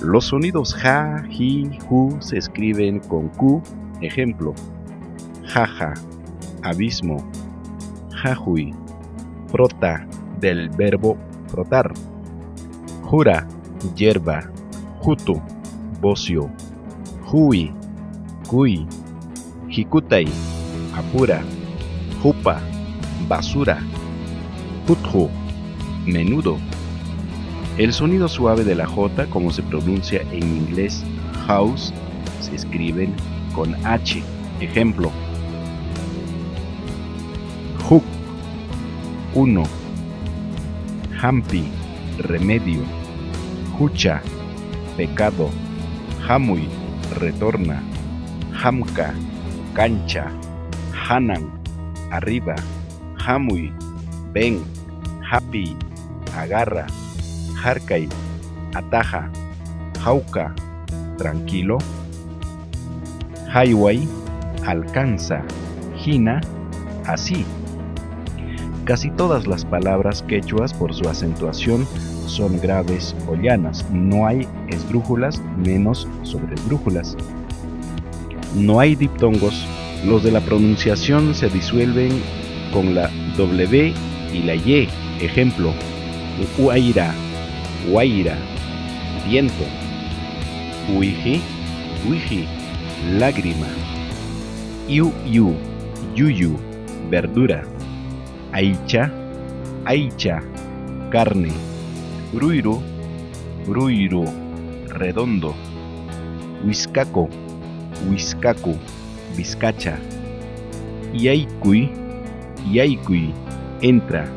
Los sonidos ja, ji, ju se escriben con Q. Ejemplo: jaja, abismo, jajuy. Frota, del verbo frotar. Jura, yerba. Jutu, bocio. Hui, cuy. Jicutay, apura. Jupa, basura. Jutju, menudo. El sonido suave de la J, como se pronuncia en inglés house, se escriben con H. Ejemplo: Juk, uno. Hampi, remedio. Jucha, pecado. Jamuy, retorna. Hamka, cancha. Hanan, arriba. Jamuy, ven. Happy, agarra. Jarkay, ataja. Jauka, tranquilo. Highway, alcanza. Jina, así. Casi todas las palabras quechuas, por su acentuación, son graves o llanas. No hay esdrújulas, menos sobreesdrújulas. No hay diptongos. Los de la pronunciación se disuelven con la W y la Y. Ejemplo: uaira, guaira. Viento. Uiji, uiji. Lágrima. Iu, yuyu. Verdura. Aicha, aicha. Carne. Ruiru, ruiru. Redondo. Huizcaco, huizcacu. Vizcacha. Iaicuy, iaicuy. Entra.